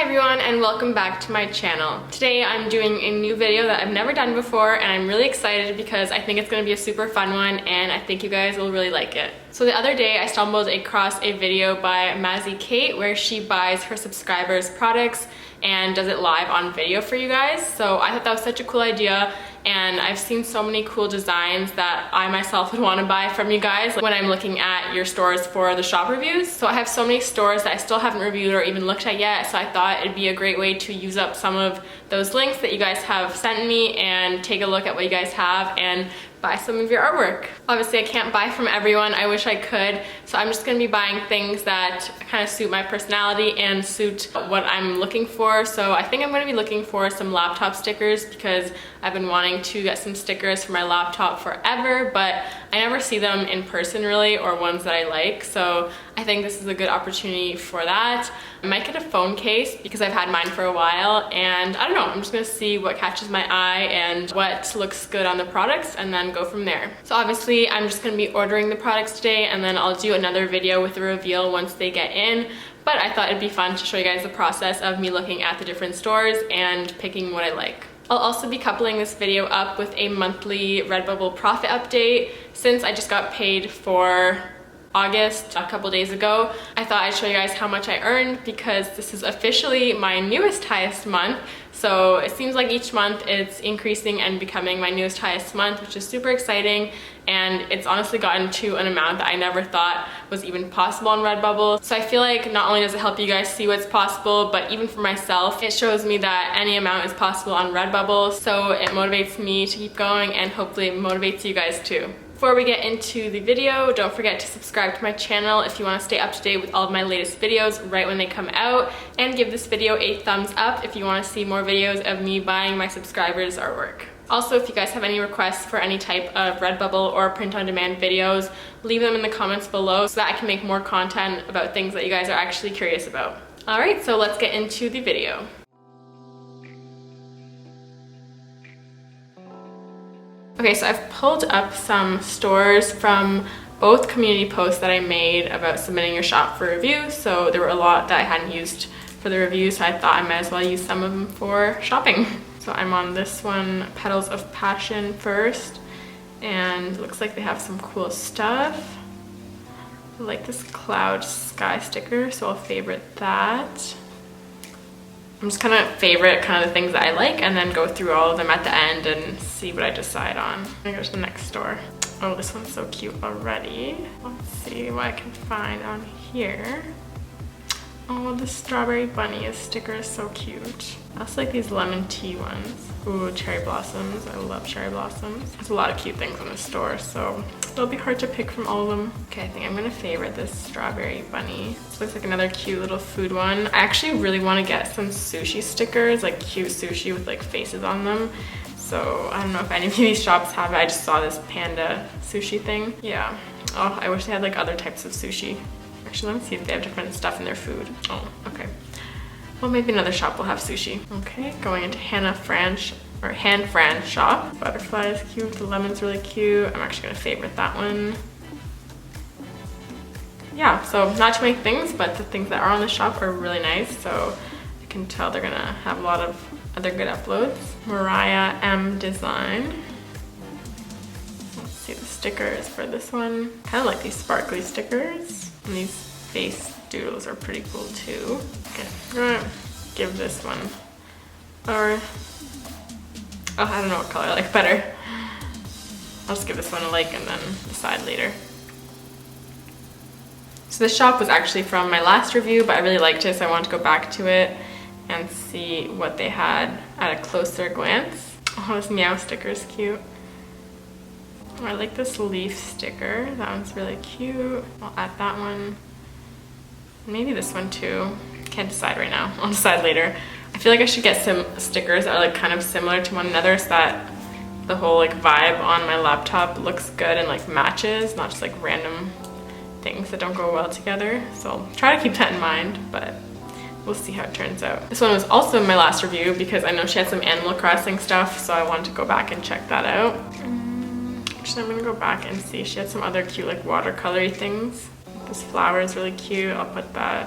Hi everyone and welcome back to my channel. Today I'm doing a new video that I've never done before and I'm really excited because I think it's going to be a super fun one and I think you guys will really like it. So the other day I stumbled across a video by Mazzy Kate where she buys her subscribers products and does it live on video for you guys. So I thought that was such a cool idea and I've seen so many cool designs that I myself would want to buy from you guys when I'm looking at your stores for the shop reviews. So I have so many stores that I still haven't reviewed or even looked at yet, so I thought it'd be a great way to use up some of those links that you guys have sent me and take a look at what you guys have and buy some of your artwork. Obviously I can't buy from everyone, I wish I could, so I'm just gonna be buying things that kind of suit my personality and suit what I'm looking for. So I think I'm gonna be looking for some laptop stickers because I've been wanting to get some stickers for my laptop forever, but I never see them in person really, or ones that I like, so I think this is a good opportunity for that. I might get a phone case because I've had mine for a while and I don't know, I'm just gonna see what catches my eye and what looks good on the products and then go from there. So obviously I'm just gonna be ordering the products today and then I'll do another video with the reveal once they get in, but I thought it'd be fun to show you guys the process of me looking at the different stores and picking what I like. I'll also be coupling this video up with a monthly Redbubble profit update. Since I just got paid for August a couple days ago, I thought I'd show you guys how much I earned because this is officially my newest highest month. So it seems like each month it's increasing and becoming my newest highest month, which is super exciting. And it's honestly gotten to an amount that I never thought was even possible on Redbubble. So I feel like not only does it help you guys see what's possible, but even for myself, it shows me that any amount is possible on Redbubble. So it motivates me to keep going and hopefully it motivates you guys too. Before we get into the video, don't forget to subscribe to my channel if you want to stay up to date with all of my latest videos right when they come out, and give this video a thumbs up if you want to see more videos of me buying my subscribers' artwork. Also, if you guys have any requests for any type of Redbubble or print-on-demand videos, leave them in the comments below so that I can make more content about things that you guys are actually curious about. Alright, so let's get into the video. Okay, so I've pulled up some stores from both community posts that I made about submitting your shop for review. So there were a lot that I hadn't used for the review, so I thought I might as well use some of them for shopping. So I'm on this one, Petals of Passion first, and it looks like they have some cool stuff. I like this cloud sky sticker, so I'll favorite that. I'm just gonna favorite kind of the things that I like and then go through all of them at the end and see what I decide on. I'm gonna go to the next store. Oh, this one's so cute already. Let's see what I can find on here. Oh, the strawberry bunny sticker is so cute. I also like these lemon tea ones. Ooh, cherry blossoms. I love cherry blossoms. There's a lot of cute things in the store, so it'll be hard to pick from all of them. Okay, I think I'm gonna favorite this strawberry bunny. This looks like another cute little food one. I actually really want to get some sushi stickers, like cute sushi with like faces on them. So I don't know if any of these shops have it. I just saw this panda sushi thing. Yeah. Oh, I wish they had like other types of sushi. Actually, let me see if they have different stuff in their food. Oh, okay. Well, maybe another shop will have sushi. Okay, going into Han Fran shop. Butterfly is cute, the lemon's really cute. I'm actually gonna favorite that one. Yeah, so not too many things, but the things that are on the shop are really nice. So I can tell they're gonna have a lot of other good uploads. Mariah M Design. Let's see the stickers for this one. Kind of like these sparkly stickers. And these face doodles are pretty cool too. Okay, I'm gonna give this one, or, oh, I don't know what color I like better. I'll just give this one a like and then decide later. So this shop was actually from my last review, but I really liked it, so I wanted to go back to it and see what they had at a closer glance. Oh, this meow sticker is cute. Oh, I like this leaf sticker. That one's really cute. I'll add that one. Maybe this one too. Can't decide right now. I'll decide later. I feel like I should get some stickers that are like kind of similar to one another so that the whole like vibe on my laptop looks good and like matches, not just like random things that don't go well together. So I'll try to keep that in mind, but we'll see how it turns out. This one was also in my last review because I know she had some Animal Crossing stuff, so I wanted to go back and check that out. Actually, I'm gonna go back and see. She had some other cute like watercolory things. This flower is really cute. I'll put that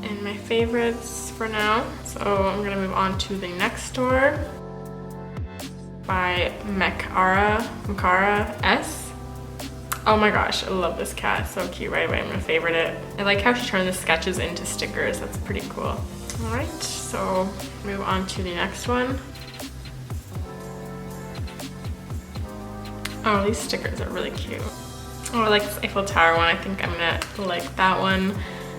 in my favorites for now. So I'm gonna move on to the next store by Makara S. Oh my gosh, I love this cat. So cute. Right away, I'm gonna favorite it. I like how she turned the sketches into stickers. That's pretty cool. All right, so move on to the next one. Oh, these stickers are really cute. Oh, I like this Eiffel Tower one. I think I'm gonna like that one.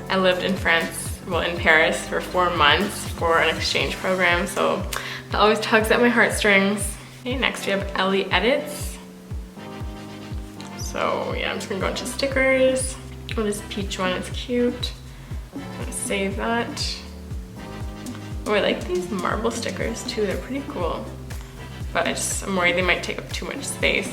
I lived in France, well, in Paris for 4 months for an exchange program, so that always tugs at my heartstrings. Okay, next we have Ellie Edits. So yeah, I'm just gonna go into stickers. Oh, this peach one is cute. I'm gonna save that. Oh, I like these marble stickers too. They're pretty cool. But I'm worried they might take up too much space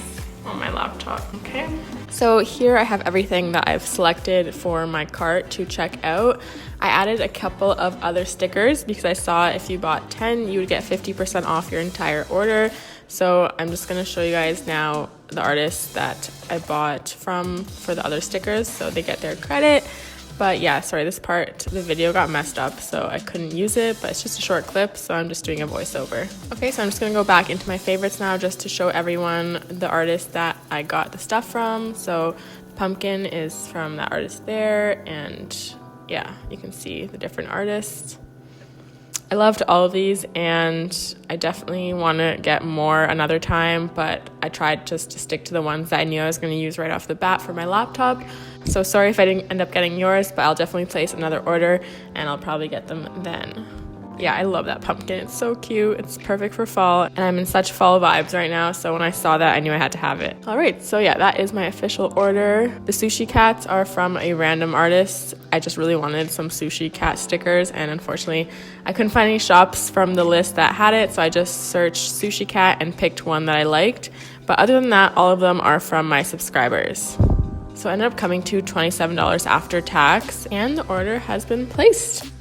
on my laptop. Okay. So here I have everything that I've selected for my cart to check out. I added a couple of other stickers because I saw if you bought 10, you would get 50% off your entire order. So I'm just gonna show you guys now the artists that I bought from for the other stickers so they get their credit. But yeah, sorry, this part, the video got messed up, so I couldn't use it, but it's just a short clip, so I'm just doing a voiceover. Okay, so I'm just gonna go back into my favorites now just to show everyone the artist that I got the stuff from. So Pumpkin is from that artist there, and yeah, you can see the different artists. I loved all of these, and I definitely want to get more another time, but I tried just to stick to the ones that I knew I was going to use right off the bat for my laptop. So sorry if I didn't end up getting yours, but I'll definitely place another order and I'll probably get them then. Yeah, I love that pumpkin. It's so cute. It's perfect for fall, and I'm in such fall vibes right now, so when I saw that, I knew I had to have it. All right, so yeah, that is my official order. The sushi cats are from a random artist. I just really wanted some sushi cat stickers, and unfortunately, I couldn't find any shops from the list that had it, so I just searched sushi cat and picked one that I liked. But other than that, all of them are from my subscribers. So I ended up coming to $27 after tax, and the order has been placed.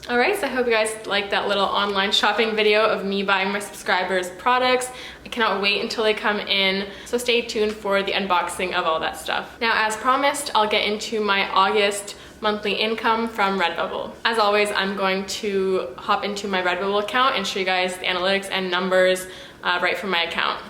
Alright, so I hope you guys liked that little online shopping video of me buying my subscribers products. I cannot wait until they come in, so stay tuned for the unboxing of all that stuff. Now, as promised, I'll get into my August monthly income from Redbubble. As always, I'm going to hop into my Redbubble account and show you guys the analytics and numbers right from my account.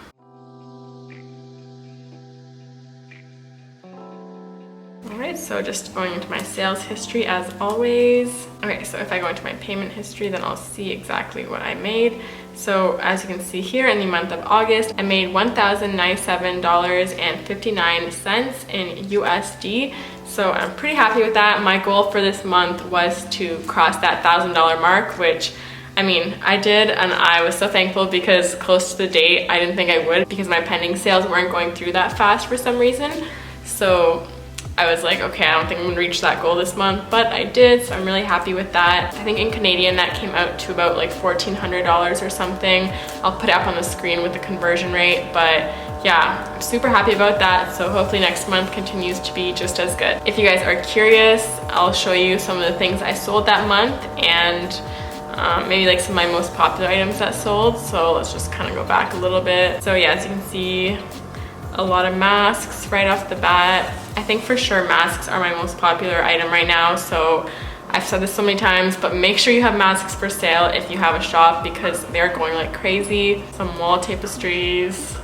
Alright, so just going into my sales history as always. Okay, so if I go into my payment history, then I'll see exactly what I made. So as you can see here, in the month of August, I made $1,097.59 in USD. So I'm pretty happy with that. My goal for this month was to cross that $1,000 mark, which I mean, I did, and I was so thankful because close to the date, I didn't think I would because my pending sales weren't going through that fast for some reason. So I was like, okay, I don't think I'm gonna reach that goal this month, but I did, so I'm really happy with that. I think in Canadian that came out to about like $1,400 or something. I'll put it up on the screen with the conversion rate, but yeah, I'm super happy about that, so hopefully next month continues to be just as good. If you guys are curious, I'll show you some of the things I sold that month and maybe like some of my most popular items that sold. So let's just kind of go back a little bit. So yeah, as you can see, a lot of masks right off the bat. I think for sure masks are my most popular item right now, so I've said this so many times, but make sure you have masks for sale if you have a shop because they're going like crazy. Some wall tapestries,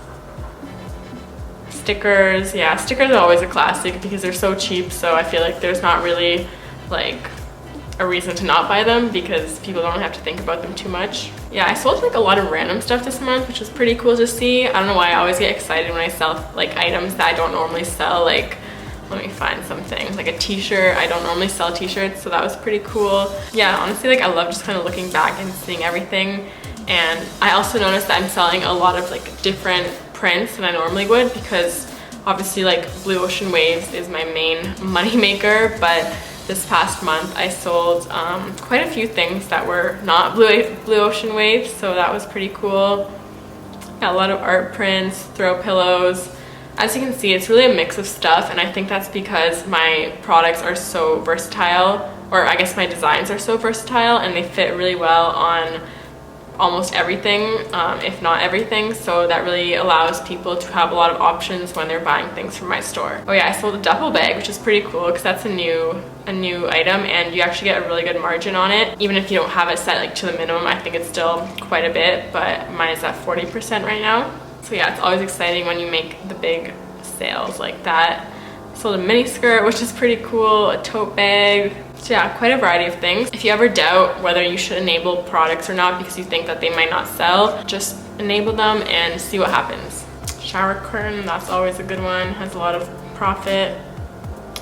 stickers. Yeah, stickers are always a classic because they're so cheap, so I feel like there's not really like a reason to not buy them because people don't have to think about them too much. Yeah, I sold like a lot of random stuff this month, which was pretty cool to see. I don't know why I always get excited when I sell like items that I don't normally sell. Like, let me find something, like a t-shirt. I don't normally sell t-shirts, so that was pretty cool. Yeah, honestly, like I love just kind of looking back and seeing everything. And I also noticed that I'm selling a lot of like different prints than I normally would because obviously like Blue Ocean Waves is my main money maker, but this past month I sold quite a few things that were not Blue Ocean Waves, so that was pretty cool. Got a lot of art prints, throw pillows. As you can see, it's really a mix of stuff, and I think that's because my products are so versatile, or I guess my designs are so versatile, and they fit really well on almost everything, if not everything, so that really allows people to have a lot of options when they're buying things from my store. Oh yeah, I sold a duffel bag, which is pretty cool because that's a new item, and you actually get a really good margin on it. Even if you don't have it set like to the minimum, I think it's still quite a bit, but mine is at 40% right now. So yeah, it's always exciting when you make the big sales like that. Sold a mini skirt, which is pretty cool, a tote bag. So yeah, quite a variety of things. If you ever doubt whether you should enable products or not because you think that they might not sell, just enable them and see what happens. Shower curtain, that's always a good one, has a lot of profit.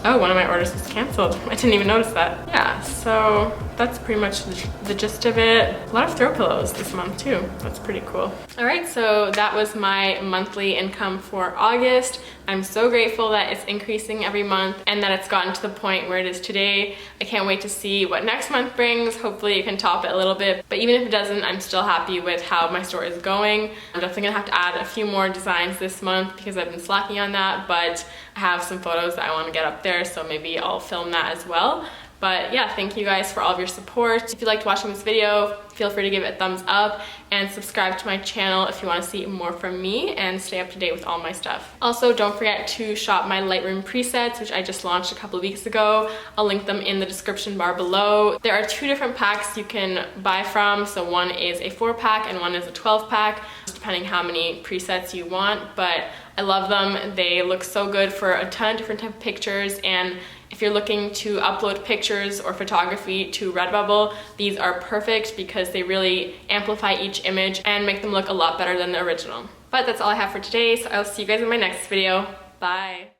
Oh, one of my orders was canceled. I didn't even notice that. Yeah, so that's pretty much the gist of it. A lot of throw pillows this month too. That's pretty cool. All right, so that was my monthly income for August. I'm so grateful that it's increasing every month and that it's gotten to the point where it is today. I can't wait to see what next month brings. Hopefully it can top it a little bit, but even if it doesn't, I'm still happy with how my store is going. I'm definitely gonna have to add a few more designs this month because I've been slacking on that, but I have some photos that I want to get up there, so maybe I'll film that as well. But yeah, thank you guys for all of your support. If you liked watching this video, feel free to give it a thumbs up and subscribe to my channel if you want to see more from me and stay up to date with all my stuff. Also, don't forget to shop my Lightroom presets, which I just launched a couple of weeks ago. I'll link them in the description bar below. There are 2 different packs you can buy from. So one is a 4-pack and one is a 12-pack, depending how many presets you want. But I love them. They look so good for a ton of different type of pictures, and if you're looking to upload pictures or photography to Redbubble, these are perfect because they really amplify each image and make them look a lot better than the original. But that's all I have for today, so I'll see you guys in my next video. Bye!